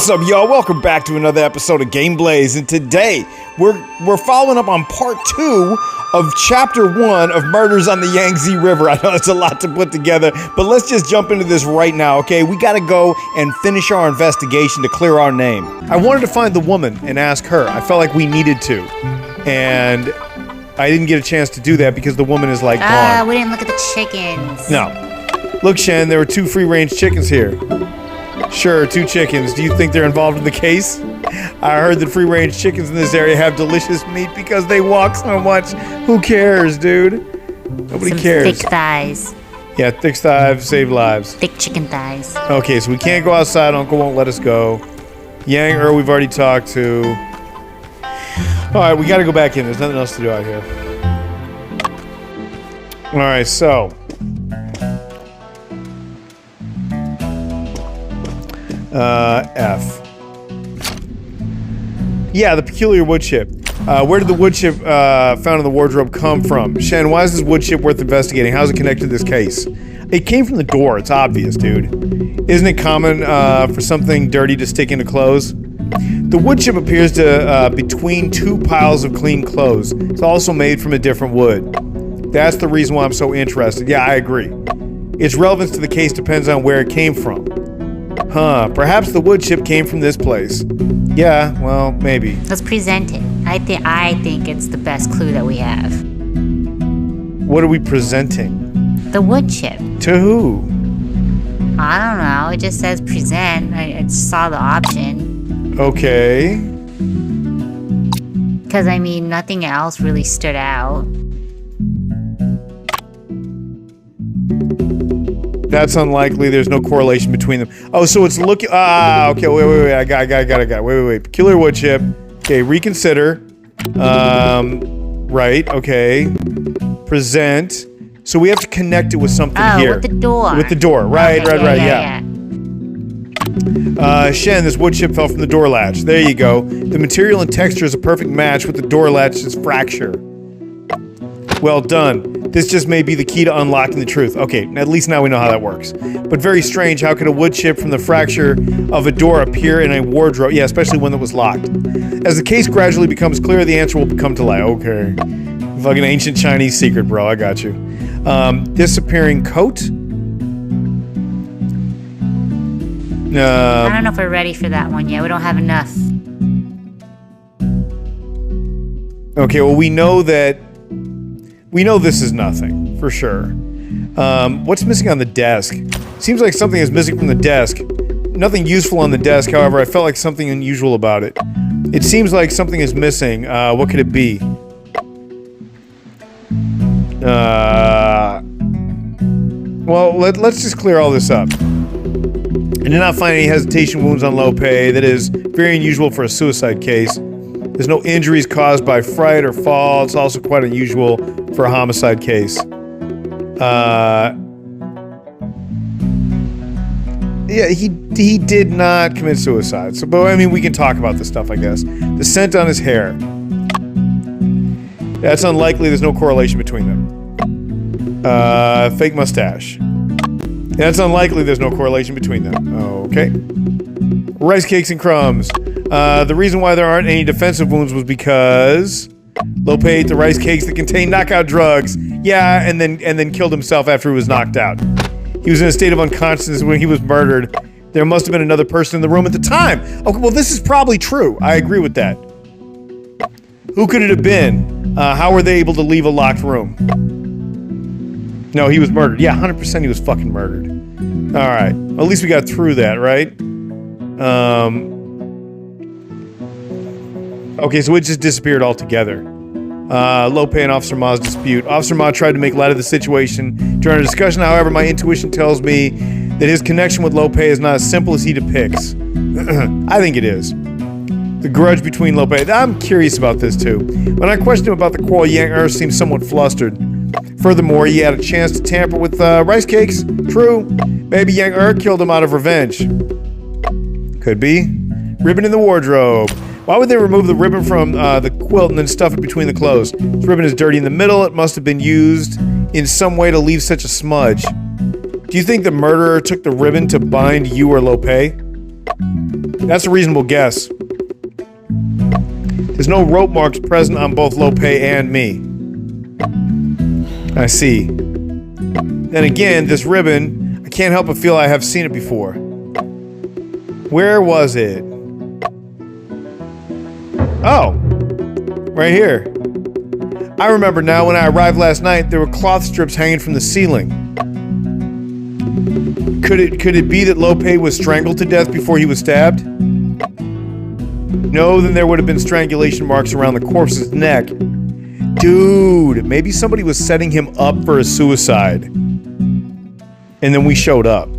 What's up, y'all? Welcome back to another episode of Game Blaze, and today we're following up on part 2 of chapter 1 of Murders on the Yangtze River. I know it's a lot to put together, but let's just jump into this right now, okay? We gotta go and finish our investigation to clear our name. I wanted to find the woman and ask her. I felt like we needed to, and I didn't get a chance to do that because the woman is like gone. We didn't look at the chickens. No. Look, Shen, there were 2 free-range chickens here. Sure, 2 chickens. Do you think they're involved in the case? I heard that free-range chickens in this area have delicious meat because they walk so much. Who cares, dude? Nobody cares. Thick thighs. Yeah, thick thighs save lives. Thick chicken thighs. Okay, so we can't go outside. Uncle won't let us go. Yang we've already talked to. Alright, we gotta go back in. There's nothing else to do out here. Alright, so... F. Yeah, the peculiar wood chip. Where did the wood chip found in the wardrobe come from? Shen, why is this wood chip worth investigating? How's it connected to this case? It came from the door. It's obvious, dude. Isn't it common for something dirty to stick into clothes? The wood chip appears to between 2 piles of clean clothes. It's also made from a different wood. That's the reason why I'm so interested. Yeah, I agree. Its relevance to the case depends on where it came from. Huh, perhaps the wood chip came from this place. Yeah, well, maybe. Let's present it. I think it's the best clue that we have. What are we presenting? The wood chip. To who? I don't know. It just says present. I saw the option. Okay. Because, I mean, nothing else really stood out. That's unlikely. There's no correlation between them. Oh, so it's looking... okay, wait. I got it. Wait. Peculiar wood chip. Okay, reconsider. Right, okay. Present. So we have to connect it with something here. With the door. With the door. Right, okay, yeah. Shen, this wood chip fell from the door latch. There you go. The material and texture is a perfect match with the door latch's fracture. Well done. This just may be the key to unlocking the truth. Okay, at least now we know how that works. But very strange, how could a wood chip from the fracture of a door appear in a wardrobe? Yeah, especially one that was locked. As the case gradually becomes clear, the answer will come to light. Okay. Fucking ancient Chinese secret, bro. I got you. Disappearing coat? I don't know if we're ready for that one yet. We don't have enough. Okay, well, we know this is nothing, for sure. What's missing on the desk? Seems like something is missing from the desk. Nothing useful on the desk, however, I felt like something unusual about it. It seems like something is missing. What could it be? Well, let's just clear all this up. I did not find any hesitation wounds on Lo Pei. That is very unusual for a suicide case. There's no injuries caused by fright or fall. It's also quite unusual for a homicide case. Yeah, he did not commit suicide. So, but I mean, we can talk about this stuff, I guess. The scent on his hair. That's unlikely. There's no correlation between them. Fake mustache. That's unlikely. There's no correlation between them. Okay. Rice cakes and crumbs. The reason why there aren't any defensive wounds was because Lo Pei ate the rice cakes that contained knockout drugs. Yeah, and then killed himself after he was knocked out. He was in a state of unconsciousness when he was murdered. There must have been another person in the room at the time. Okay, well, this is probably true. I agree with that. Who could it have been? How were they able to leave a locked room? No, he was murdered. Yeah, 100% he was fucking murdered. Alright. At least we got through that, right? Okay, so it just disappeared altogether. Lo Pei and Officer Ma's dispute. Officer Ma tried to make light of the situation during a discussion. However, my intuition tells me that his connection with Lo Pei is not as simple as he depicts. I think it is. The grudge between Lo Pei. I'm curious about this too. When I questioned him about the quarrel, Yang seemed somewhat flustered. Furthermore, he had a chance to tamper with rice cakes. True. Maybe Yang killed him out of revenge. Could be. Ribbon in the wardrobe. Why would they remove the ribbon from the quilt and then stuff it between the clothes? This ribbon is dirty in the middle. It must have been used in some way to leave such a smudge. Do you think the murderer took the ribbon to bind you or Lo Pei? That's a reasonable guess. There's no rope marks present on both Lo Pei and me. I see. Then again, this ribbon, I can't help but feel I have seen it before. Where was it? Oh, right here. I remember now, when I arrived last night, there were cloth strips hanging from the ceiling. Could it be that Lo Pei was strangled to death before he was stabbed? No, then there would have been strangulation marks around the corpse's neck. Dude, maybe somebody was setting him up for a suicide. And then we showed up.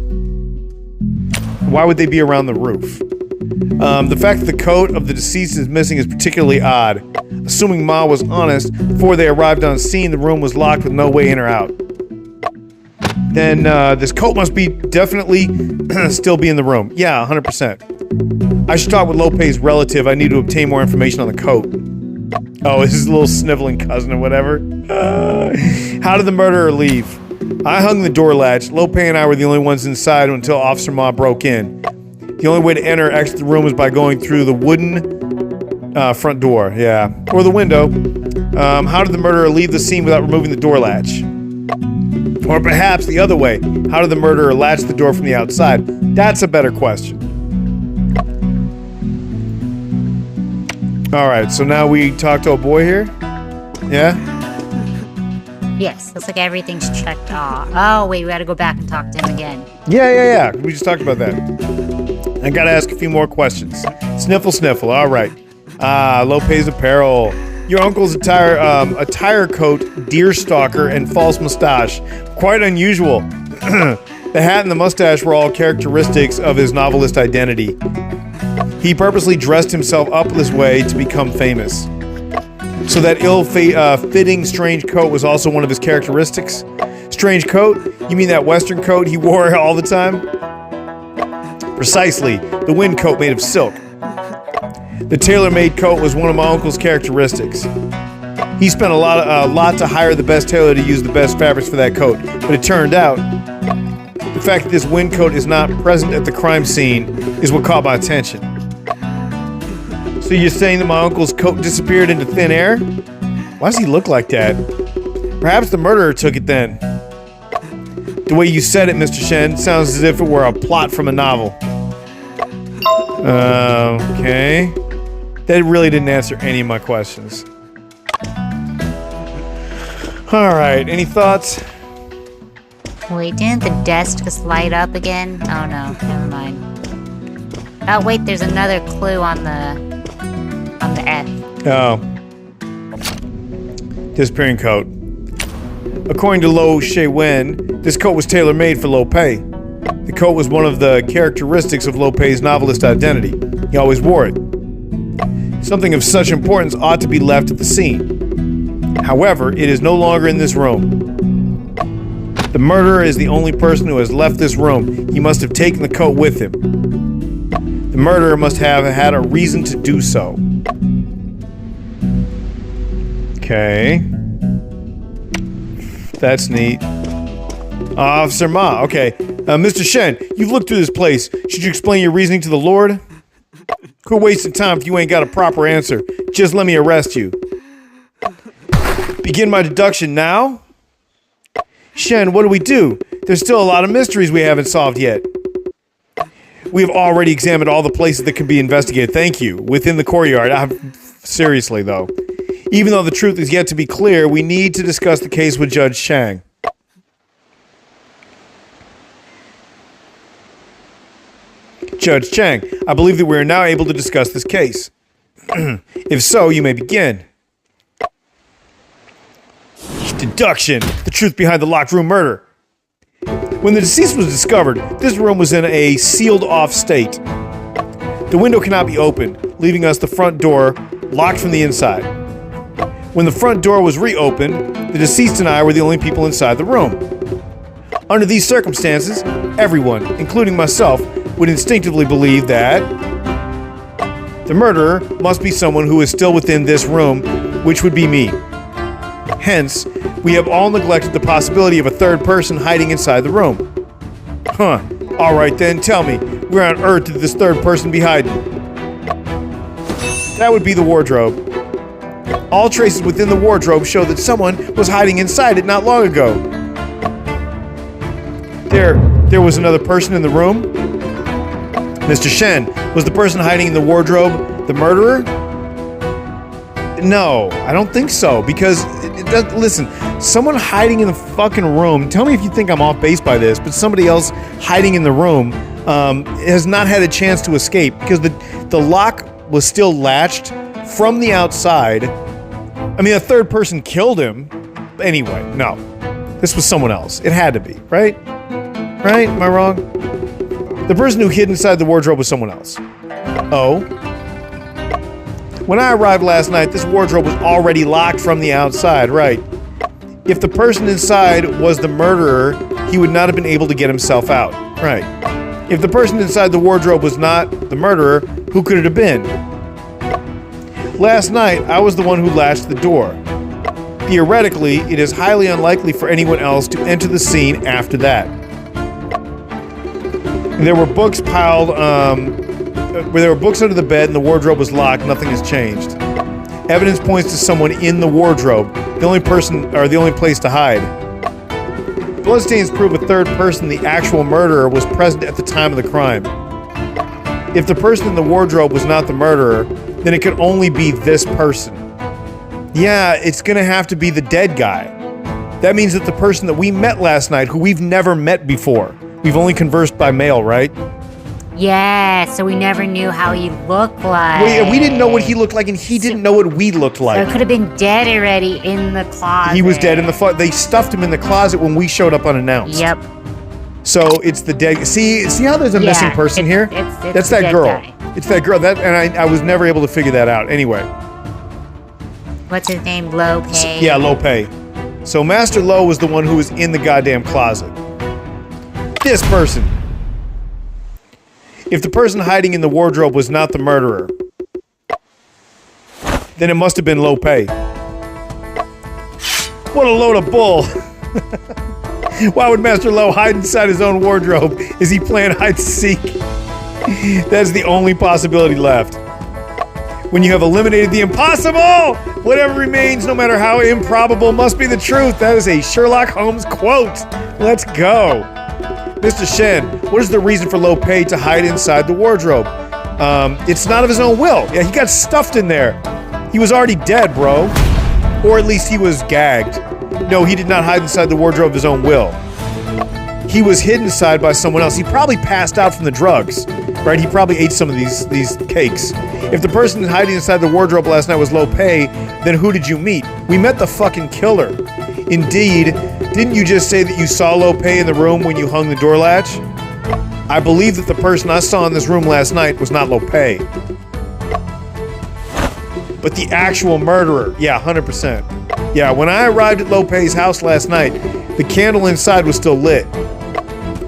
Why would they be around the roof? The fact that the coat of the deceased is missing is particularly odd. Assuming Ma was honest, before they arrived on scene, the room was locked with no way in or out. Then, this coat must be definitely still be in the room. Yeah, 100%. I should talk with Lo Pei's relative. I need to obtain more information on the coat. Oh, it's his little sniveling cousin or whatever. How did the murderer leave? I hung the door latch. Lo Pei and I were the only ones inside until Officer Ma broke in. The only way to enter or exit the room was by going through the wooden front door. Yeah. Or the window. How did the murderer leave the scene without removing the door latch? Or perhaps the other way. How did the murderer latch the door from the outside? That's a better question. Alright, so now we talk to a boy here? Yeah? Yes, looks like everything's checked off. Oh, wait, we gotta go back and talk to him again. Yeah. We just talked about that. I gotta ask a few more questions. Sniffle. Alright. Lo Pei's apparel. Your uncle's attire coat, deerstalker, and false mustache. Quite unusual. The hat and the mustache were all characteristics of his novelist identity. He purposely dressed himself up this way to become famous. So that ill-fitting strange coat was also one of his characteristics? Strange coat? You mean that western coat he wore all the time? Precisely. The wind coat made of silk. The tailor-made coat was one of my uncle's characteristics. He spent a lot to hire the best tailor to use the best fabrics for that coat, but it turned out the fact that this wind coat is not present at the crime scene is what caught my attention. So you're saying that my uncle's coat disappeared into thin air? Why does he look like that? Perhaps the murderer took it then. The way you said it, Mr. Shen, sounds as if it were a plot from a novel. Okay. That really didn't answer any of my questions. Alright, any thoughts? Wait, didn't the desk just light up again? Oh no, never mind. Oh wait, there's another clue on the F. Oh. Disappearing coat. According to Lo Shih-Wen, this coat was tailor-made for Lo Pei. The coat was one of the characteristics of Lo Pei's novelist identity. He always wore it. Something of such importance ought to be left at the scene. However, it is no longer in this room. The murderer is the only person who has left this room. He must have taken the coat with him. The murderer must have had a reason to do so. Okay. That's neat. Officer Ma, okay. Mr. Shen, you've looked through this place. Should you explain your reasoning to the Lord? Quit wasting time if you ain't got a proper answer. Just let me arrest you. Begin my deduction now? Shen, what do? There's still a lot of mysteries we haven't solved yet. We have already examined all the places that can be investigated. Thank you. Within the courtyard. Seriously, though. Even though the truth is yet to be clear, we need to discuss the case with Judge Chang. Judge Chang, I believe that we are now able to discuss this case. If so, you may begin. Deduction. The truth behind the locked room murder. When the deceased was discovered, this room was in a sealed-off state. The window cannot be opened, leaving us the front door locked from the inside. When the front door was reopened, the deceased and I were the only people inside the room. Under these circumstances, everyone, including myself, would instinctively believe that the murderer must be someone who is still within this room, which would be me. Hence, we have all neglected the possibility of a third person hiding inside the room. Alright then, tell me, Where on earth did this third person be hiding? That would be the wardrobe. All traces within the wardrobe show that someone was hiding inside it not long ago. There was another person in the room. Mr. Shen, was the person hiding in the wardrobe the murderer? No, I don't think so, because it does, listen, someone hiding in the fucking room, tell me if you think I'm off base by this, but somebody else hiding in the room has not had a chance to escape, because the lock was still latched from the outside. I mean, a third person killed him. Anyway, no. This was someone else. It had to be, right? Right? Am I wrong? The person who hid inside the wardrobe was someone else. Oh. When I arrived last night, this wardrobe was already locked from the outside, right? If the person inside was the murderer, he would not have been able to get himself out, right? If the person inside the wardrobe was not the murderer, who could it have been? Last night, I was the one who latched the door. Theoretically, it is highly unlikely for anyone else to enter the scene after that. There were books piled, where there were books under the bed and the wardrobe was locked, nothing has changed. Evidence points to someone in the wardrobe, the only person, or the only place to hide. Bloodstains prove a third person, the actual murderer, was present at the time of the crime. If the person in the wardrobe was not the murderer, then it could only be this person. Yeah, it's gonna have to be the dead guy. That means that the person that we met last night, who we've never met before, we've only conversed by mail, right? Yeah, so we never knew how he looked like. Well, yeah, we didn't know what he looked like, and he didn't know what we looked like. So it could have been dead already in the closet. He was dead in the they stuffed him in the closet when we showed up unannounced. Yep. So it's the dead. See how there's a missing person here? That's that girl. Guy. It's that girl. I was never able to figure that out. Anyway. What's his name? Lo Pei? Yeah, Lo Pei. So Master Lo was the one who was in the goddamn closet. This person. If the person hiding in the wardrobe was not the murderer, then it must have been Lo Pei. What a load of bull. Why would Master Lo hide inside his own wardrobe? Is he playing hide and seek? That's the only possibility left. When you have eliminated the impossible, whatever remains, no matter how improbable, must be the truth. That is a Sherlock Holmes quote. Let's go. Mr. Shen, what is the reason for Lo Pei to hide inside the wardrobe? It's not of his own will. Yeah, he got stuffed in there. He was already dead, bro. Or at least he was gagged. No, he did not hide inside the wardrobe of his own will. He was hidden inside by someone else. He probably passed out from the drugs, right? He probably ate some of these cakes. If the person hiding inside the wardrobe last night was Lo Pei, then who did you meet? We met the fucking killer. Indeed, didn't you just say that you saw Lo Pei in the room when you hung the door latch? I believe that the person I saw in this room last night was not Lo Pei, but the actual murderer. Yeah, 100%. Yeah, when I arrived at Lo Pei's house last night, the candle inside was still lit,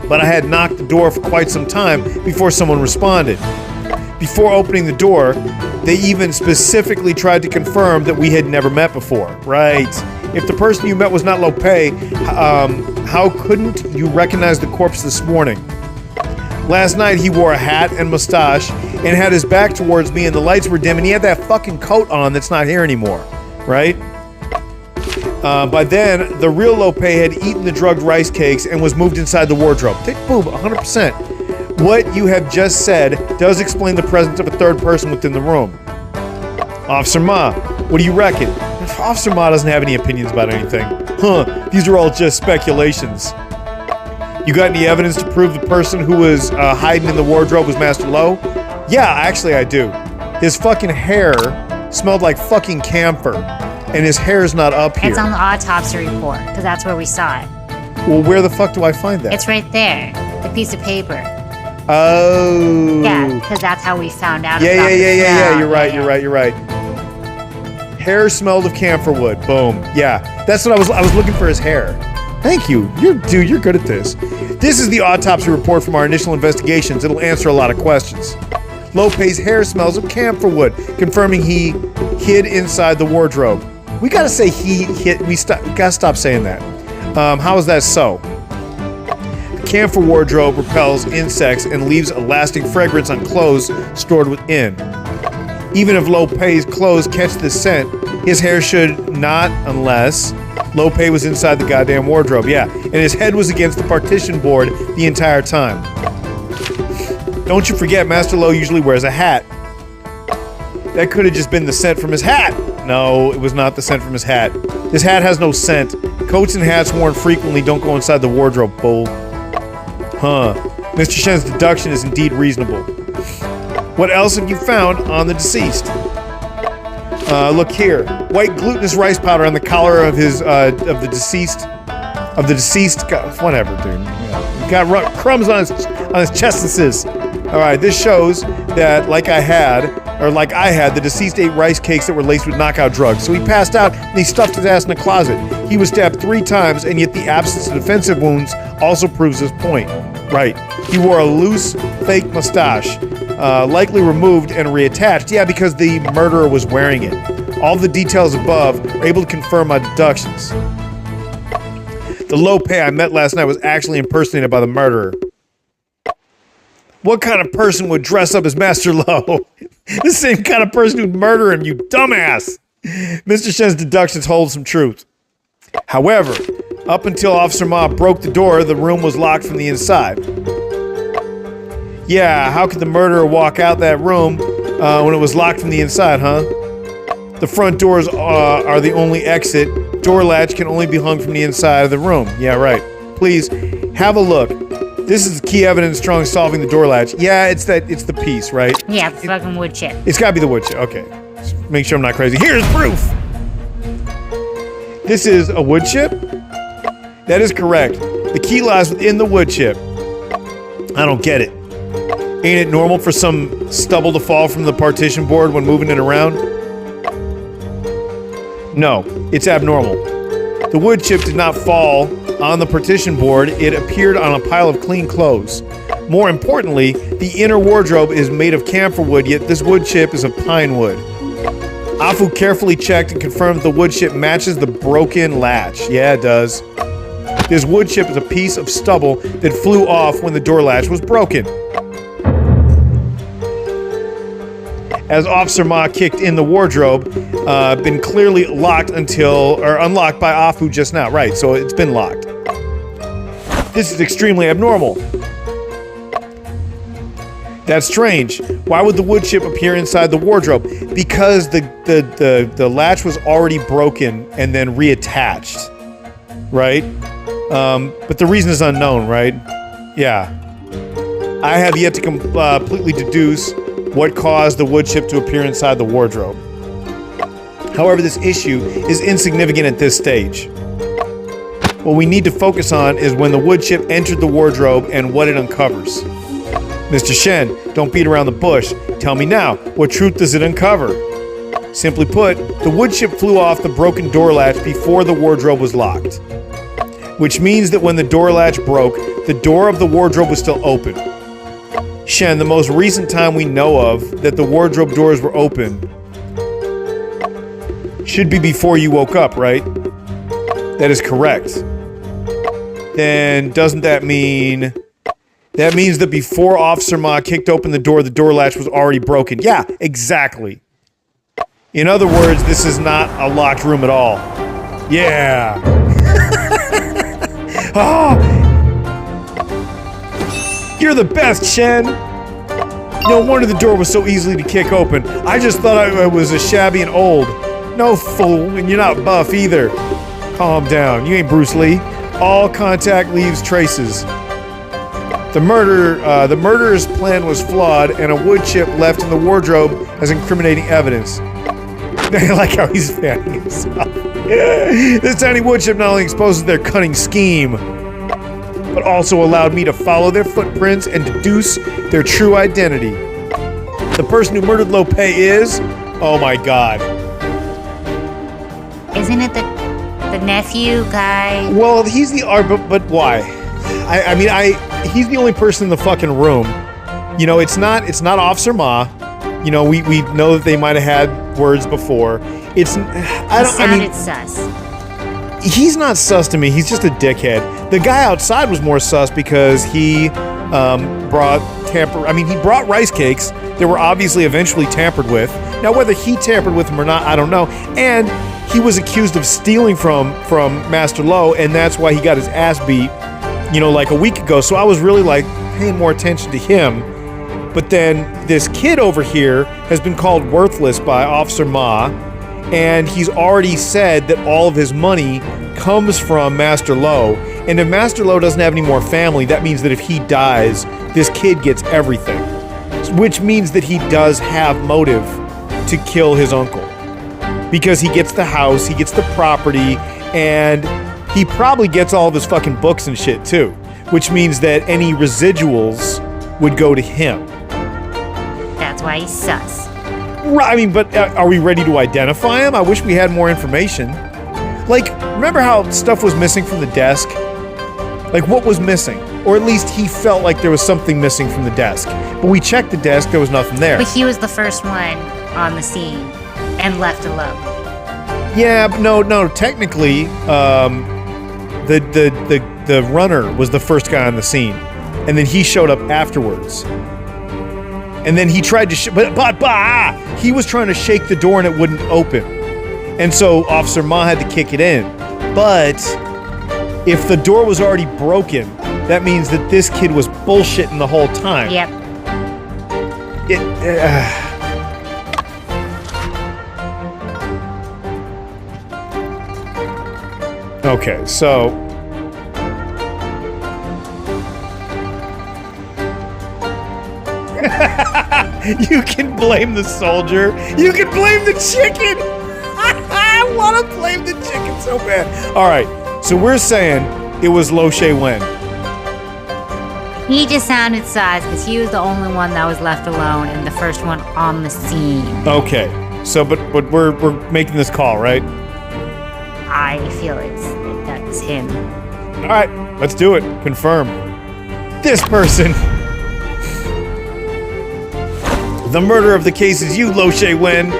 but I had knocked the door for quite some time before someone responded. Before opening the door, they even specifically tried to confirm that we had never met before. Right. If the person you met was not Lo Pei, how couldn't you recognize the corpse this morning? Last night he wore a hat and mustache and had his back towards me and the lights were dim and he had that fucking coat on that's not here anymore. Right? By then, the real Lo Pei had eaten the drugged rice cakes and was moved inside the wardrobe. Boom, 100%. What you have just said does explain the presence of a third person within the room. Officer Ma, what do you reckon? Officer Ma doesn't have any opinions about anything. These are all just speculations. You got any evidence to prove the person who was hiding in the wardrobe was Master Lo? Yeah, actually I do. His fucking hair smelled like fucking camphor. And his hair's not up here. It's on the autopsy report, because that's where we saw it. Well, where the fuck do I find that? It's right there. The piece of paper. Oh. Yeah, because that's how we found out about the smell. Yeah. You're right. Hair smelled of camphor wood. Boom. Yeah, that's what I was looking for, his hair. Thank you. You're good at this. This is the autopsy report from our initial investigations. It'll answer a lot of questions. Lo Pei's hair smells of camphor wood, confirming he hid inside the wardrobe. We gotta say he hid. We gotta stop saying that. How is that so? camphor wardrobe repels insects and leaves a lasting fragrance on clothes stored within. Even if Lo Pei's clothes catch the scent, his hair should not unless Lo Pei was inside the goddamn wardrobe. Yeah, and his head was against the partition board the entire time. Don't you forget, Master Lo usually wears a hat. That could have just been the scent from his hat. No, it was not the scent from his hat. His hat has no scent. Coats and hats worn frequently don't go inside the wardrobe, bull. Huh. Mr. Shen's deduction is indeed reasonable. What else have you found on the deceased? Look here. White glutinous rice powder on the collar of his, of the deceased, whatever, dude. Yeah. Got crumbs on his chestnesses. Alright, this shows that, like I had, the deceased ate rice cakes that were laced with knockout drugs. So he passed out and he stuffed his ass in a closet. He was stabbed 3 times, and yet the absence of defensive wounds also proves this point. Right. He wore a loose, fake mustache, likely removed and reattached. Yeah, because the murderer was wearing it. All the details above are able to confirm my deductions. The Lo Pei I met last night was actually impersonated by the murderer. What kind of person would dress up as Master Lo? The same kind of person who'd murder him, you dumbass! Mr. Shen's deductions hold some truth. However, up until Officer Ma broke the door, the room was locked from the inside. Yeah, how could the murderer walk out that room when it was locked from the inside, huh? The front doors are the only exit. Door latch can only be hung from the inside of the room. Yeah, right. Please, have a look. This is key evidence strong solving the door latch. Yeah, it's the piece, right? Yeah, the fucking wood chip. It's gotta be the wood chip. Okay. Just make sure I'm not crazy. Here's proof! This is a wood chip? That is correct. The key lies within the wood chip. I don't get it. Ain't it normal for some stubble to fall from the partition board when moving it around? No, it's abnormal. The wood chip did not fall on the partition board, it appeared on a pile of clean clothes. More importantly, the inner wardrobe is made of camphor wood, yet this wood chip is of pine wood. Afu carefully checked and confirmed the wood chip matches the broken latch. Yeah, it does. This wood chip is a piece of stubble that flew off when the door latch was broken. As Officer Ma kicked in the wardrobe, been clearly locked unlocked by Afu just now. Right, so it's been locked. This is extremely abnormal. That's strange. Why would the wood chip appear inside the wardrobe? Because the latch was already broken and then reattached. Right? But the reason is unknown, right? Yeah. I have yet to completely deduce what caused the wood chip to appear inside the wardrobe. However, this issue is insignificant at this stage. What we need to focus on is when the wood chip entered the wardrobe and what it uncovers. Mr. Shen, don't beat around the bush. Tell me now, what truth does it uncover? Simply put, the wood chip flew off the broken door latch before the wardrobe was locked. Which means that when the door latch broke, the door of the wardrobe was still open. Shen, the most recent time we know of that the wardrobe doors were open should be before you woke up, right? That is correct. Then doesn't that mean... That means that before Officer Ma kicked open the door latch was already broken. Yeah, exactly. In other words, this is not a locked room at all. Yeah. Oh! You're the best, Shen! No wonder the door was so easily to kick open. I just thought I was a shabby and old. No, fool, and you're not buff either. Calm down, you ain't Bruce Lee. All contact leaves traces. The murderer's plan was flawed, and a wood chip left in the wardrobe has incriminating evidence. I like how he's fanning himself. This tiny wood chip not only exposes their cunning scheme, but also allowed me to follow their footprints and deduce their true identity. The person who murdered Lo Pei is... Oh my god. Isn't it the nephew guy? Well, he's the... But why? He's the only person in the fucking room. You know, it's not Officer Ma. You know, we know that they might have had words before. It's... It sounded sus. he's not sus to me. He's just a dickhead. The guy outside was more sus because he brought rice cakes that were obviously eventually tampered with. Now, whether he tampered with them or not, I don't know. And he was accused of stealing from Master Lo, and that's why he got his ass beat, like a week ago. So I was really like paying more attention to him. But then this kid over here has been called worthless by Officer Ma, and he's already said that all of his money comes from Master Lo. And if Master Lo doesn't have any more family, that means that if he dies, this kid gets everything. Which means that he does have motive to kill his uncle. Because he gets the house, he gets the property, and he probably gets all of his fucking books and shit too. Which means that any residuals would go to him. That's why he's sus. Right, but are we ready to identify him? I wish we had more information. Like, remember how stuff was missing from the desk? Like, what was missing? Or at least he felt like there was something missing from the desk. But we checked the desk, there was nothing there. But he was the first one on the scene and left alone. Yeah, but no, technically, the runner was the first guy on the scene. And then he showed up afterwards. And then he tried to he was trying to shake the door and it wouldn't open. And so Officer Ma had to kick it in. But if the door was already broken, that means that this kid was bullshitting the whole time. Yep. Okay, so you can blame the soldier. You can blame the chicken. I want to blame the chicken so bad. All right, so we're saying it was Lo Shih-Wen. He just sounded sus because he was the only one that was left alone and the first one on the scene. Okay, so but we're making this call, right? I feel that's him. All right, let's do it. Confirm. This person. The murderer of the case is you, Lo Shih-Wen.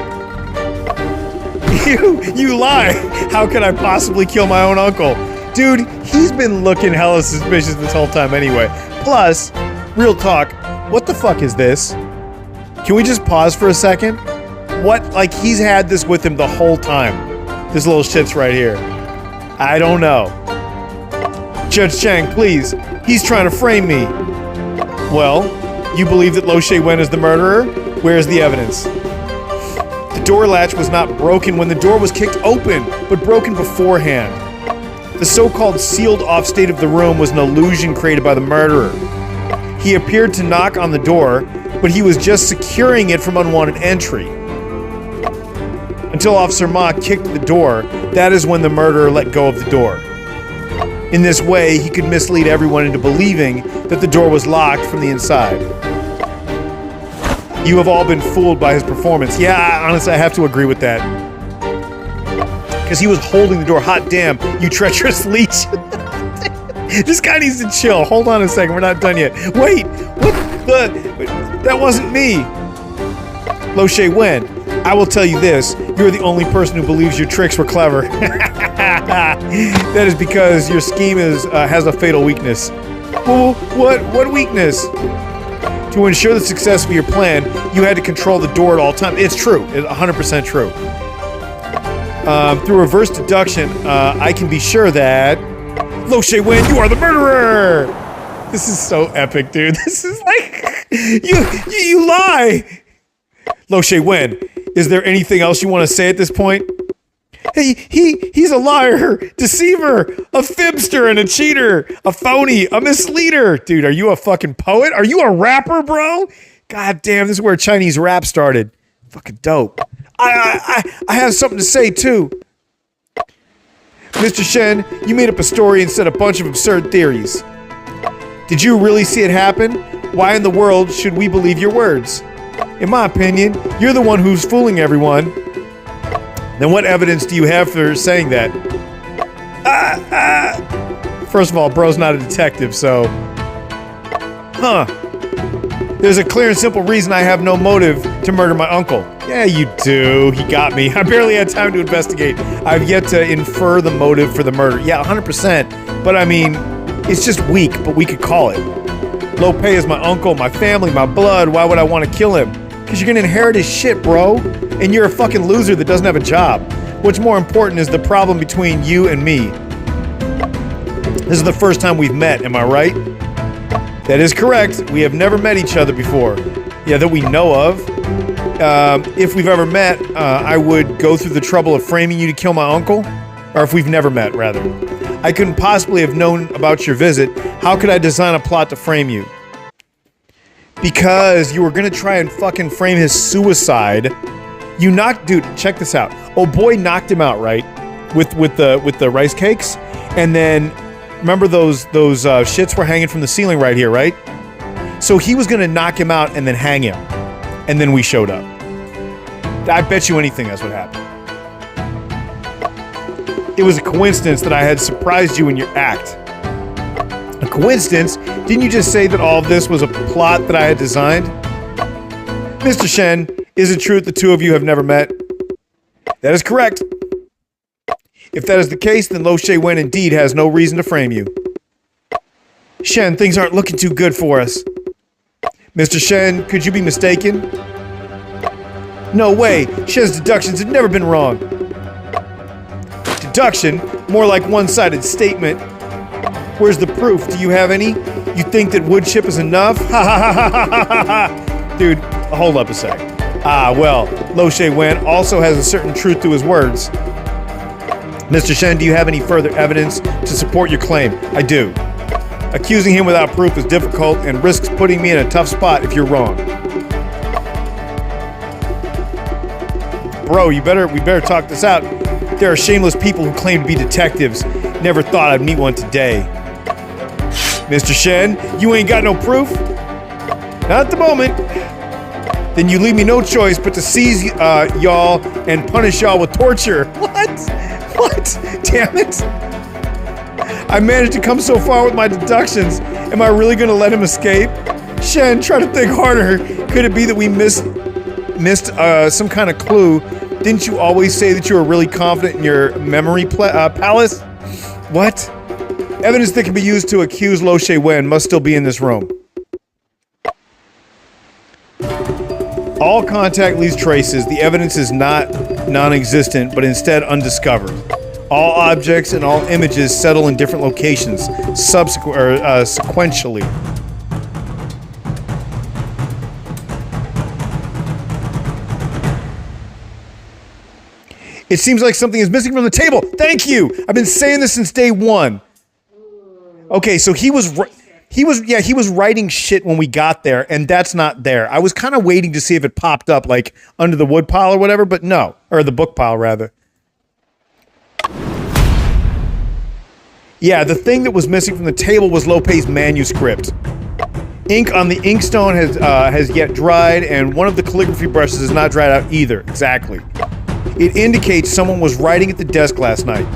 You lie. How could I possibly kill my own uncle? Dude, he's been looking hella suspicious this whole time anyway. Plus, real talk, what the fuck is this? Can we just pause for a second? What, like he's had this with him the whole time. This little shit's right here. I don't know. Judge Chang, please. He's trying to frame me. Well, you believe that Lo Shih-Wen is the murderer? Where's the evidence? The door latch was not broken when the door was kicked open, but broken beforehand. The so-called sealed-off state of the room was an illusion created by the murderer. He appeared to knock on the door, but he was just securing it from unwanted entry. Until Officer Ma kicked the door, that is when the murderer let go of the door. In this way, he could mislead everyone into believing that the door was locked from the inside. You have all been fooled by his performance. Yeah, honestly, I have to agree with that. Because he was holding the door. Hot damn, you treacherous leech. This guy needs to chill. Hold on a second, we're not done yet. Wait, what the? That wasn't me. Lo Shih-Wen, I will tell you this. You're the only person who believes your tricks were clever. That is because your scheme has a fatal weakness. Well, what weakness? To ensure the success of your plan, you had to control the door at all times. It's true. It's 100% true. Through reverse deduction, I can be sure that Lo Shih-Wen, you are the murderer. This is so epic, dude. This is like you lie. Lo Shih-Wen, is there anything else you want to say at this point? Hey, he's a liar, deceiver, a fibster and a cheater, a phony, a misleader. Dude, are you a fucking poet? Are you a rapper, bro? God damn, this is where Chinese rap started. Fucking dope. I have something to say too. Mr. Shen, you made up a story and said a bunch of absurd theories. Did you really see it happen? Why in the world should we believe your words? In my opinion, you're the one who's fooling everyone. Then what evidence do you have for saying that? First of all, bro's not a detective, so... Huh. There's a clear and simple reason I have no motive to murder my uncle. Yeah, you do. He got me. I barely had time to investigate. I've yet to infer the motive for the murder. Yeah, 100%. But I mean, it's just weak, but we could call it. Lo Pei is my uncle, my family, my blood. Why would I want to kill him? Because you're going to inherit his shit, bro. And you're a fucking loser that doesn't have a job. What's more important is the problem between you and me. This is the first time we've met, am I right? That is correct. We have never met each other before. Yeah, that we know of. If we've ever met, I would go through the trouble of framing you to kill my uncle. Or if we've never met, rather. I couldn't possibly have known about your visit. How could I design a plot to frame you? Because you were gonna try and fucking frame his suicide. You knocked... Dude, check this out. Oh, boy knocked him out, right? With the rice cakes. And then... Remember those shits were hanging from the ceiling right here, right? So he was gonna knock him out and then hang him. And then we showed up. I bet you anything that's what happened. It was a coincidence that I had surprised you in your act. A coincidence? Didn't you just say that all of this was a plot that I had designed? Mr. Shen, is it true that the two of you have never met? That is correct. If that is the case, then Lo Shih-Wen indeed has no reason to frame you. Shen, things aren't looking too good for us. Mr. Shen, could you be mistaken? No way! Shen's deductions have never been wrong. Deduction? More like one-sided statement. Where's the proof? Do you have any? You think that wood chip is enough? Ha ha ha ha ha ha ha! Dude, hold up a sec. Ah, well, Lo Shih-Wen also has a certain truth to his words. Mr. Shen, do you have any further evidence to support your claim? I do. Accusing him without proof is difficult and risks putting me in a tough spot if you're wrong. Bro, we better talk this out. There are shameless people who claim to be detectives. Never thought I'd meet one today. Mr. Shen, you ain't got no proof? Not at the moment. Then you leave me no choice but to seize y'all and punish y'all with torture. What? Damn it. I managed to come so far with my deductions. Am I really gonna let him escape? Shen, try to think harder. Could it be that we missed some kind of clue? Didn't you always say that you were really confident in your memory palace? What? Evidence that can be used to accuse Lo Shih-Wen must still be in this room. All contact leaves traces. The evidence is not non-existent, but instead undiscovered. All objects and all images settle in different locations, sequentially. It seems like something is missing from the table. Thank you. I've been saying this since day one. Okay, so he was writing shit when we got there, and that's not there. I was kind of waiting to see if it popped up, like, under the wood pile or whatever, but no. Or the book pile, rather. Yeah, the thing that was missing from the table was Lo Pei's manuscript. Ink on the inkstone has yet dried, and one of the calligraphy brushes is not dried out either. Exactly. It indicates someone was writing at the desk last night.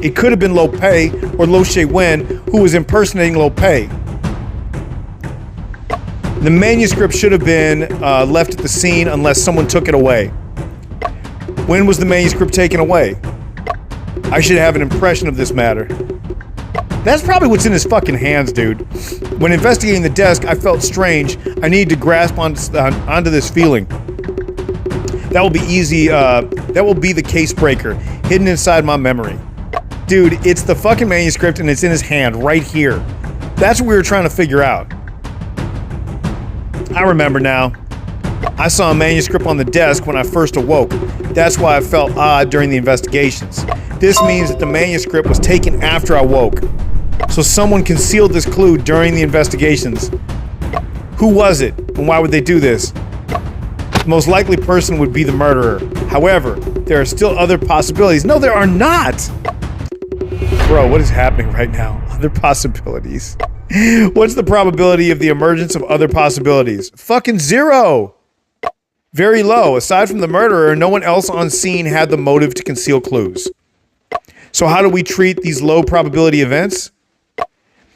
It could have been Lo Pei or Lo Shih-Wen who was impersonating Lo Pei. The manuscript should have been left at the scene unless someone took it away. When was the manuscript taken away? I should have an impression of this matter. That's probably what's in his fucking hands, dude. When investigating the desk, I felt strange. I needed to grasp onto this feeling. That will be easy, that will be the case breaker, hidden inside my memory. Dude, it's the fucking manuscript and it's in his hand, right here. That's what we were trying to figure out. I remember now. I saw a manuscript on the desk when I first awoke. That's why I felt odd during the investigations. This means that the manuscript was taken after I woke. So someone concealed this clue during the investigations. Who was it, and why would they do this? The most likely person would be the murderer. However, there are still other possibilities. No, there are not! Bro, what is happening right now? Other possibilities. What's the probability of the emergence of other possibilities? Fucking 0! Very low. Aside from the murderer, no one else on scene had the motive to conceal clues. So how do we treat these low probability events?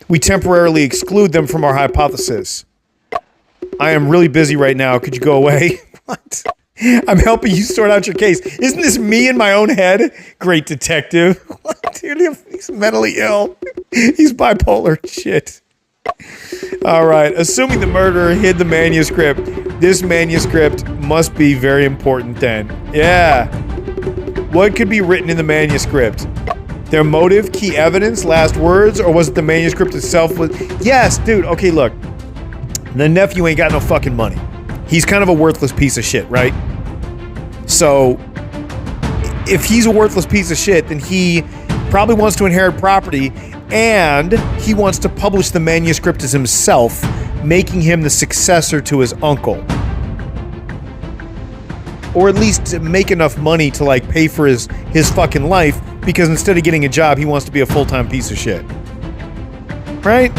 We temporarily exclude them from our hypothesis. I am really busy right now. Could you go away? What? I'm helping you sort out your case. Isn't this me in my own head? Great detective. What, dude? He's mentally ill. He's bipolar. Shit. All right. Assuming the murderer hid the manuscript, this manuscript must be very important then. Yeah. What could be written in the manuscript? Their motive, key evidence, last words, or was it the manuscript itself? Yes, dude. Okay, look. The nephew ain't got no fucking money. He's kind of a worthless piece of shit, right? So, if he's a worthless piece of shit, then he probably wants to inherit property, and he wants to publish the manuscript as himself, making him the successor to his uncle. Or at least make enough money to, like, pay for his fucking life, because instead of getting a job, he wants to be a full-time piece of shit. Right?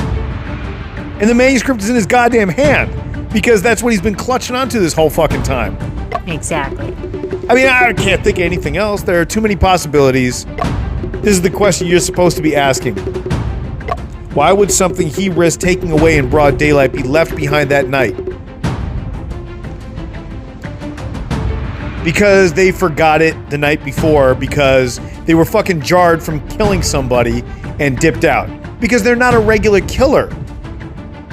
And the manuscript is in his goddamn hand, because that's what he's been clutching onto this whole fucking time. Exactly. I mean, I can't think of anything else. There are too many possibilities. This is the question you're supposed to be asking. Why would something he risked taking away in broad daylight be left behind that night? Because they forgot it the night before, because they were fucking jarred from killing somebody and dipped out. Because they're not a regular killer.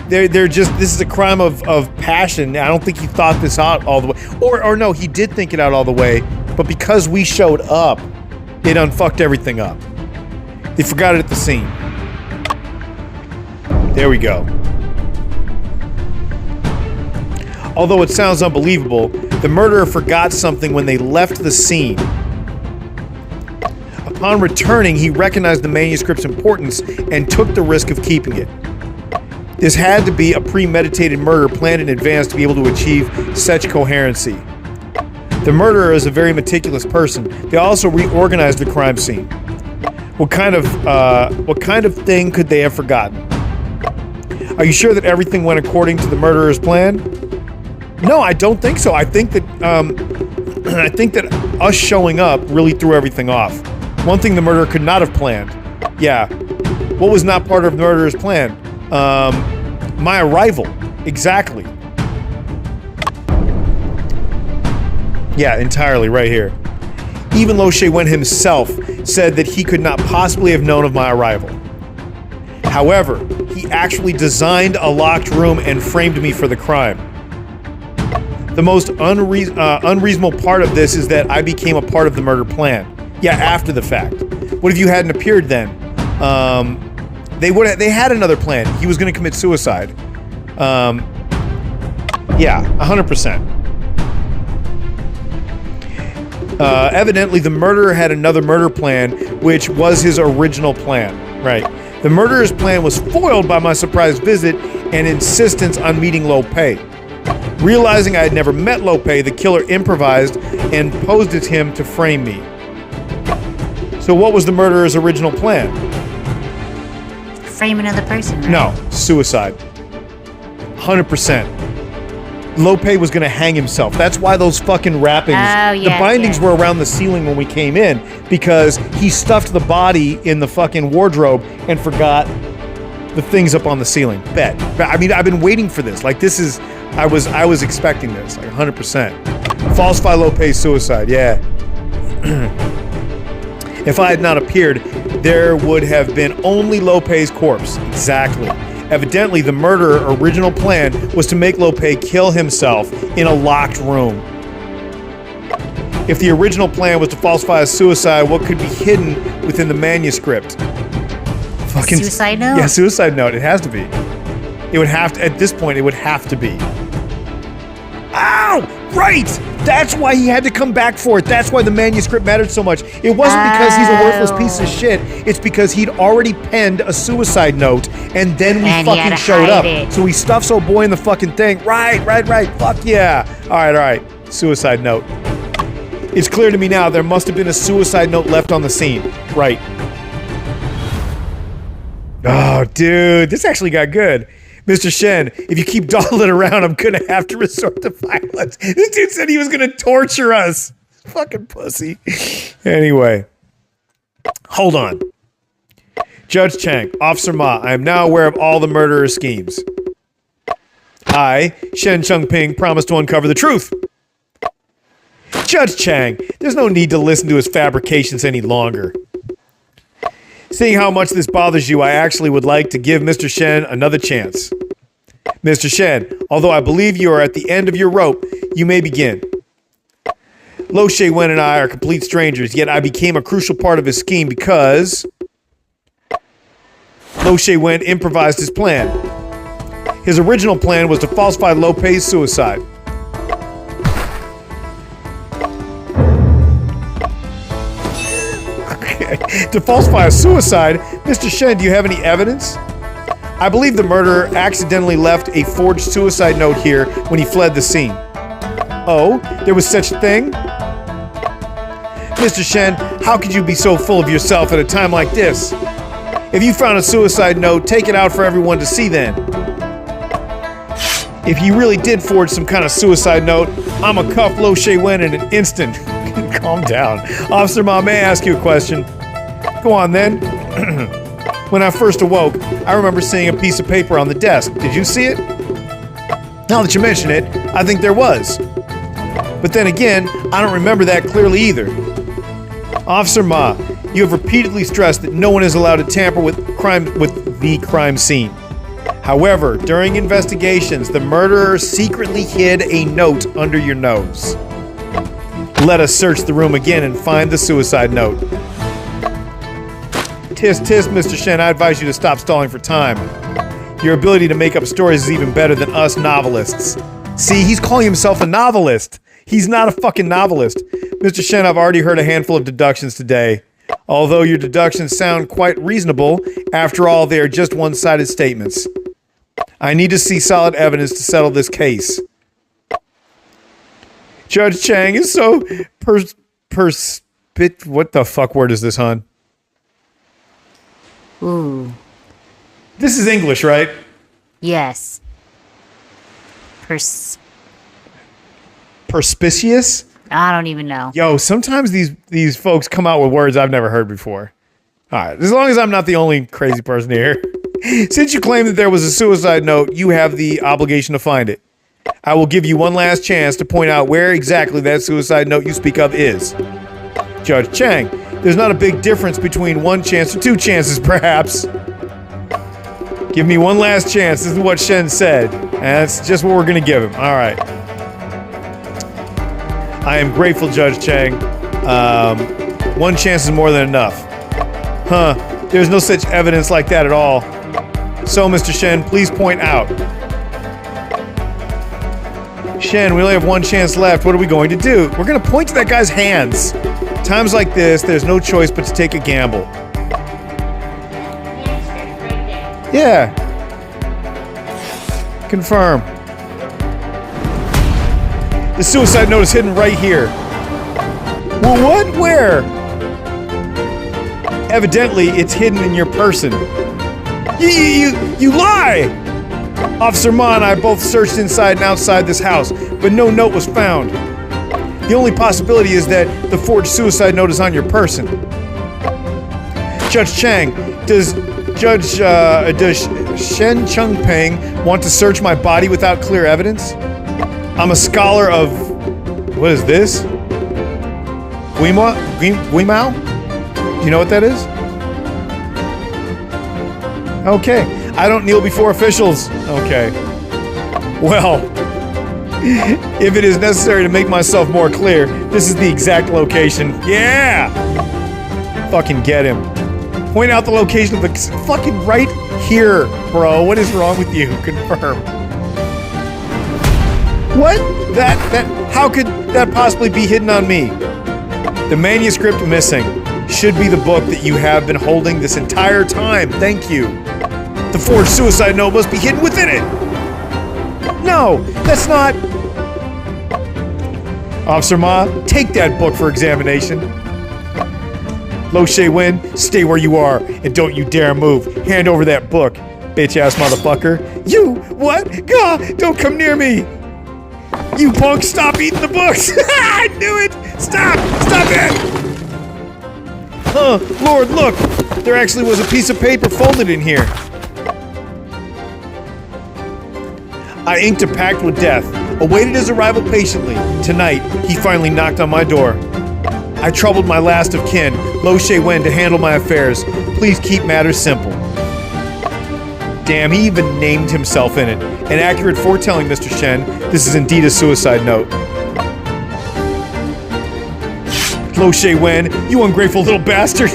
They're just, this is a crime of passion. I don't think he thought this out all the way. Or no, he did think it out all the way, but because we showed up, it unfucked everything up. They forgot it at the scene. There we go. Although it sounds unbelievable, the murderer forgot something when they left the scene. Upon returning, he recognized the manuscript's importance and took the risk of keeping it. This had to be a premeditated murder planned in advance to be able to achieve such coherency. The murderer is a very meticulous person. They also reorganized the crime scene. What kind of thing could they have forgotten? Are you sure that everything went according to the murderer's plan? No, I don't think so. I think that us showing up really threw everything off. One thing the murderer could not have planned. Yeah. What was not part of the murderer's plan? My arrival. Exactly. Yeah, entirely right here. Even Lo Shih-Wen himself said that he could not possibly have known of my arrival. However, he actually designed a locked room and framed me for the crime. The most unreasonable part of this is that I became a part of the murder plan. Yeah, after the fact. What if you hadn't appeared then? They had another plan. He was going to commit suicide. Yeah, 100%. Evidently, the murderer had another murder plan, which was his original plan. Right. The murderer's plan was foiled by my surprise visit and insistence on meeting Lo Pei. Realizing I had never met Lo Pei, the killer improvised and posed as him to frame me. So what was the murderer's original plan? Frame another person, right? No, suicide. 100%. Lo Pei was going to hang himself. That's why those fucking wrappings, the bindings were around the ceiling when we came in, because he stuffed the body in the fucking wardrobe and forgot the things up on the ceiling. Bet. I mean, I've been waiting for this. Like, this is, I was expecting this, like 100%. Falsify Lo Pei's suicide, yeah. If I had not appeared, there would have been only Lo Pei's corpse. Exactly. Evidently, the murderer's original plan was to make Lo Pei kill himself in a locked room. If the original plan was to falsify a suicide, what could be hidden within the manuscript? Fucking suicide note? Yeah, suicide note. It has to be. It would have to, at this point, it would have to be. Ow! Right! That's why he had to come back for it. That's why the manuscript mattered so much. It wasn't because he's a worthless piece of shit. It's because he'd already penned a suicide note, and then we fucking showed up. So he stuffs old boy in the fucking thing. Right. Fuck yeah. All right. Suicide note. It's clear to me now there must have been a suicide note left on the scene. Right. Oh, dude. This actually got good. Mr. Shen, if you keep dawdling around, I'm gonna have to resort to violence. This dude said he was gonna torture us. Fucking pussy. Anyway. Hold on. Judge Chang, Officer Ma, I am now aware of all the murderer's schemes. I, Shen Changping, promise to uncover the truth. Judge Chang, there's no need to listen to his fabrications any longer. Seeing how much this bothers you, I actually would like to give Mr. Shen another chance. Mr. Shen, although I believe you are at the end of your rope, you may begin. Lo Shih-Wen and I are complete strangers, yet I became a crucial part of his scheme because Lo Shih-Wen improvised his plan. His original plan was to falsify Lo Pei's suicide. To falsify a suicide? Mr. Shen, do you have any evidence? I believe the murderer accidentally left a forged suicide note here when he fled the scene. Oh, there was such a thing? Mr. Shen, how could you be so full of yourself at a time like this? If you found a suicide note, take it out for everyone to see then. If he really did forge some kind of suicide note, I'ma cuff Lo Shih-Wen in an instant. Calm down. Officer Ma, may I ask you a question? Go on then. When I first awoke, I remember seeing a piece of paper on the desk. Did you see it? Now that you mention it, I think there was. But then again, I don't remember that clearly either. Officer Ma, you have repeatedly stressed that no one is allowed to tamper with the crime scene. However, during investigations, the murderer secretly hid a note under your nose. Let us search the room again and find the suicide note. Tisk, tisk, Mr. Shen, I advise you to stop stalling for time. Your ability to make up stories is even better than us novelists. See, he's calling himself a novelist. He's not a fucking novelist. Mr. Shen, I've already heard a handful of deductions today. Although your deductions sound quite reasonable, after all, they are just one-sided statements. I need to see solid evidence to settle this case. Judge Chang is so what the fuck word is this, hon? Ooh. This is English, right? Yes. Perspicuous? I don't even know. Yo, sometimes these folks come out with words I've never heard before. Alright, as long as I'm not the only crazy person here. Since you claim that there was a suicide note, you have the obligation to find it. I will give you one last chance to point out where exactly that suicide note you speak of is. Judge Chang, there's not a big difference between one chance or two chances, perhaps. Give me one last chance. This is what Shen said. And that's just what we're going to give him. All right. I am grateful, Judge Chang. One chance is more than enough. Huh. There's no such evidence like that at all. So, Mr. Shen, please point out. Shen, we only have one chance left. What are we going to do? We're going to point to that guy's hands. Times like this, there's no choice but to take a gamble. Yeah. Confirm. The suicide note is hidden right here. Well, what? Where? Evidently, it's hidden in your person. You lie! Officer Ma and I both searched inside and outside this house, but no note was found. The only possibility is that the forged suicide note is on your person. Judge Chang, does Shen Changping want to search my body without clear evidence? I'm a scholar of... What is this? Guimao? Do you know what that is? Okay. I don't kneel before officials. Okay. Well, if it is necessary to make myself more clear, this is the exact location. Yeah! Fucking get him. Point out the location of the... Fucking right here, bro. What is wrong with you? Confirm. What? How could that possibly be hidden on me? The manuscript missing should be the book that you have been holding this entire time. Thank you. The forged suicide note must be hidden within it. No, that's not... Officer Ma, take that book for examination. Lo Shih-Wen, stay where you are, and don't you dare move. Hand over that book, bitch-ass motherfucker. You, what? God, don't come near me. You punk, stop eating the books. I knew it. Stop it. Lord, look. There actually was a piece of paper folded in here. I inked a pact with death, awaited his arrival patiently. Tonight, he finally knocked on my door. I troubled my last of kin, Lo Shih-Wen, to handle my affairs. Please keep matters simple. Damn, he even named himself in it. An accurate foretelling, Mr. Shen. This is indeed a suicide note. Lo Shih-Wen, you ungrateful little bastard.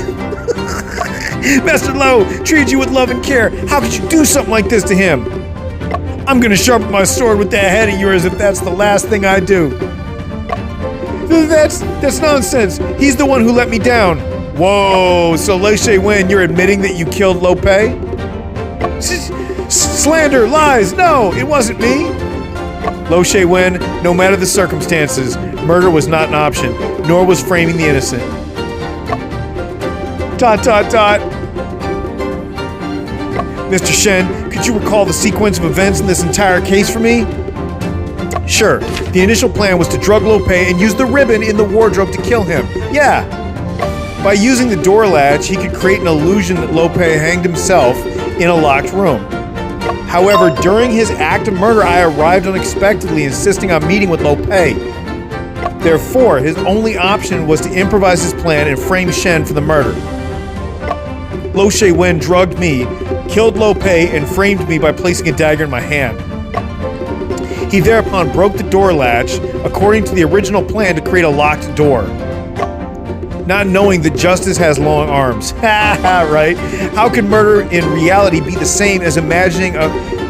Master Lo treated you with love and care. How could you do something like this to him? I'm gonna sharpen my sword with that head of yours if that's the last thing I do. That's nonsense. He's the one who let me down. Whoa, so Lo Shih-Wen, you're admitting that you killed Lo Pei? Slander, lies, no, it wasn't me. Lo Shih-Wen, no matter the circumstances, murder was not an option, nor was framing the innocent. ... Mr. Shen, could you recall the sequence of events in this entire case for me? Sure. The initial plan was to drug Lo Pei and use the ribbon in the wardrobe to kill him. Yeah. By using the door latch, he could create an illusion that Lo Pei hanged himself in a locked room. However, during his act of murder, I arrived unexpectedly, insisting on meeting with Lo Pei. Therefore, his only option was to improvise his plan and frame Shen for the murder. Lo Shih-Wen drugged me, killed Lo Pei, and framed me by placing a dagger in my hand. He thereupon broke the door latch, according to the original plan to create a locked door. Not knowing that justice has long arms. Ha right? How can murder in reality be the same as the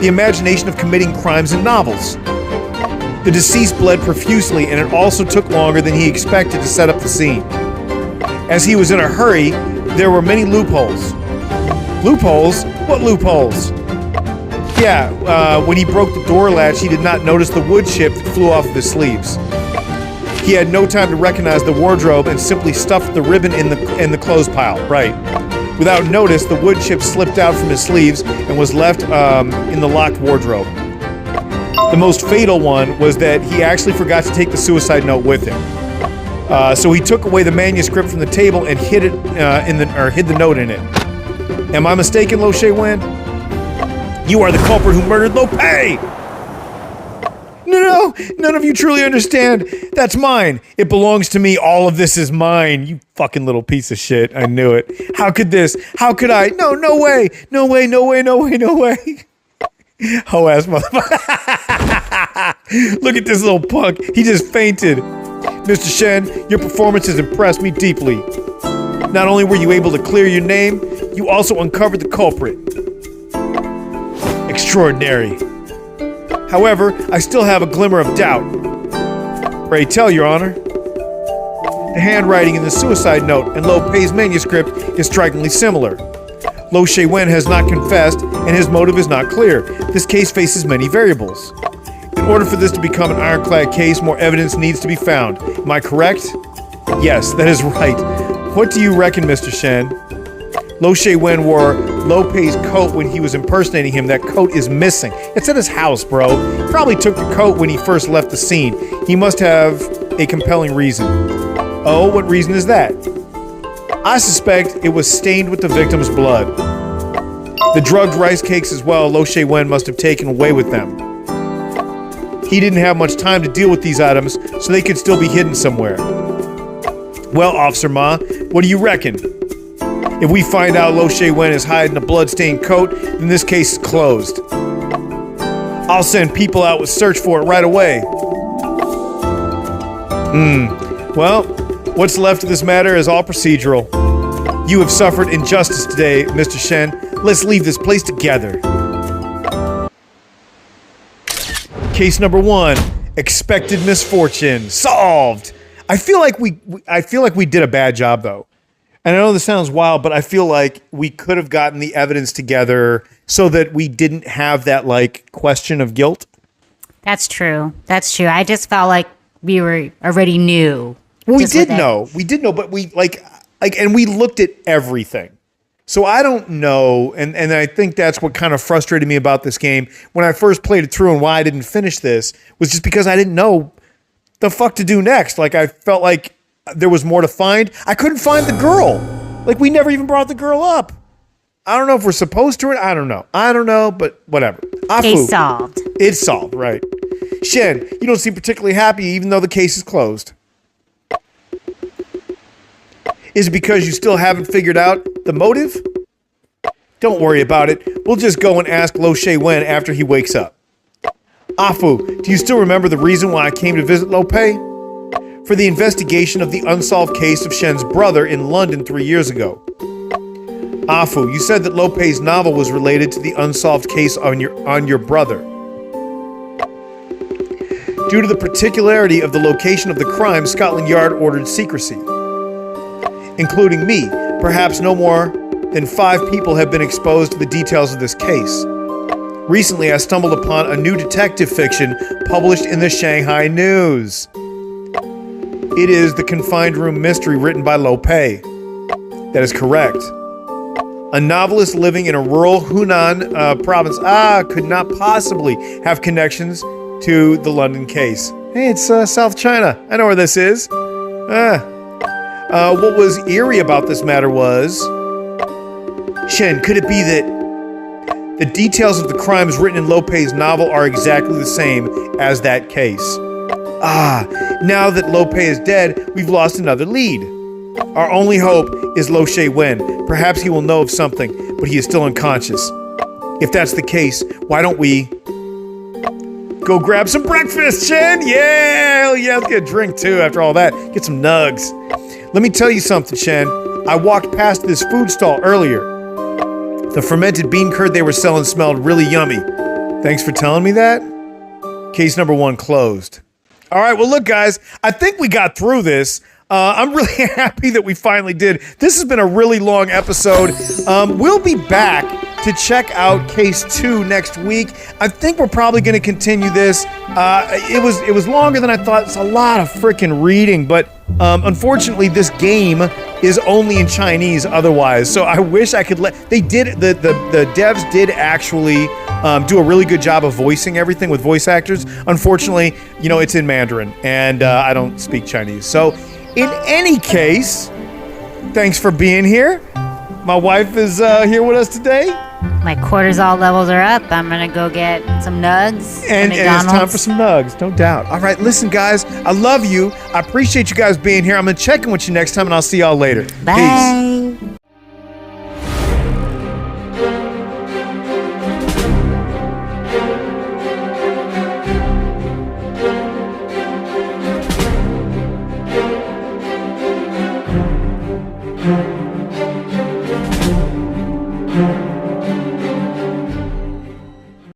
imagination of committing crimes in novels? The deceased bled profusely, and it also took longer than he expected to set up the scene. As he was in a hurry, there were many loopholes. Loopholes? What loopholes? Yeah, when he broke the door latch, he did not notice the wood chip that flew off of his sleeves. He had no time to recognize the wardrobe and simply stuffed the ribbon in the clothes pile. Right. Without notice, the wood chip slipped out from his sleeves and was left in the locked wardrobe. The most fatal one was that he actually forgot to take the suicide note with him. So he took away the manuscript from the table and hid it hid the note in it. Am I mistaken, Lo Shih-Wen? You are the culprit who murdered Lo Pei! No, none of you truly understand. That's mine. It belongs to me. All of this is mine. You fucking little piece of shit. I knew it. How could this? How could I? No way. No way. Ho ass motherfucker. Look at this little punk. He just fainted. Mr. Shen, your performance has impressed me deeply. Not only were you able to clear your name, you also uncovered the culprit. Extraordinary. However, I still have a glimmer of doubt. Pray tell, Your Honor. The handwriting in the suicide note and Lo Pei's manuscript is strikingly similar. Lo Shih-Wen has not confessed, and his motive is not clear. This case faces many variables. In order for this to become an ironclad case, more evidence needs to be found. Am I correct? Yes, that is right. What do you reckon, Mr. Shen? Lo Shih-Wen wore Lo Pei's coat when he was impersonating him. That coat is missing. It's at his house, bro. He probably took the coat when he first left the scene. He must have a compelling reason. Oh, what reason is that? I suspect it was stained with the victim's blood. The drugged rice cakes as well, Lo Shih-Wen must have taken away with them. He didn't have much time to deal with these items, so they could still be hidden somewhere. Well, Officer Ma, what do you reckon? If we find out Lo Shih-Wen is hiding a blood-stained coat, then this case is closed. I'll send people out with search for it right away. Well, what's left of this matter is all procedural. You have suffered injustice today, Mr. Shen. Let's leave this place together. Case number 1. Expected misfortune. Solved! I feel like we did a bad job, though. And I know this sounds wild, but I feel like we could have gotten the evidence together so that we didn't have that, like, question of guilt. That's true. I just felt like we were already knew. Well, we did know, but we, and we looked at everything. So I don't know, and I think that's what kind of frustrated me about this game when I first played it through, and why I didn't finish this was just because I didn't know the fuck to do next. Like, I felt like there was more to find. I couldn't find the girl. Like, we never even brought the girl up. I don't know if we're supposed to. I don't know, but whatever. Case solved. It's solved, right? Shen, you don't seem particularly happy even though the case is closed. Is it because you still haven't figured out the motive? Don't worry about it. We'll just go and ask Lo Shih-Wen after he wakes up. Afu, do you still remember the reason why I came to visit Lo Pei? For the investigation of the unsolved case of Shen's brother in London 3 years ago. Afu, you said that Lo Pei's novel was related to the unsolved case on your brother. Due to the particularity of the location of the crime, Scotland Yard ordered secrecy. Including me, perhaps no more than 5 people have been exposed to the details of this case. Recently, I stumbled upon a new detective fiction published in the Shanghai News. It is The Confined Room Mystery written by Lo Pei. That is correct. A novelist living in a rural Hunan province could not possibly have connections to the London case. Hey, it's South China. I know where this is. What was eerie about this matter was... Shen, could it be that the details of the crimes written in Lo Pei's novel are exactly the same as that case? Now that Lo Pei is dead, we've lost another lead. Our only hope is Lo Shih-Wen. Perhaps he will know of something, but he is still unconscious. If that's the case, why don't we go grab some breakfast, Shen? Yeah, hell yeah, let's get a drink too after all that. Get some nugs. Let me tell you something, Shen. I walked past this food stall earlier. The fermented bean curd they were selling smelled really yummy. Thanks for telling me that. Case number 1 closed. All right, well, look, guys, I think we got through this. I'm really happy that we finally did. This has been a really long episode. We'll be back to check out case 2 next week. I think we're probably going to continue this. It was longer than I thought. It's a lot of freaking reading, but unfortunately, this game is only in Chinese otherwise. So I wish I could the devs did actually do a really good job of voicing everything with voice actors. Unfortunately, it's in Mandarin, and I don't speak Chinese. So in any case, thanks for being here. My wife is here with us today. My cortisol levels are up. I'm going to go get some nugs. And it's time for some nugs, no doubt. All right, listen, guys, I love you. I appreciate you guys being here. I'm going to check in with you next time, and I'll see y'all later. Bye. Peace.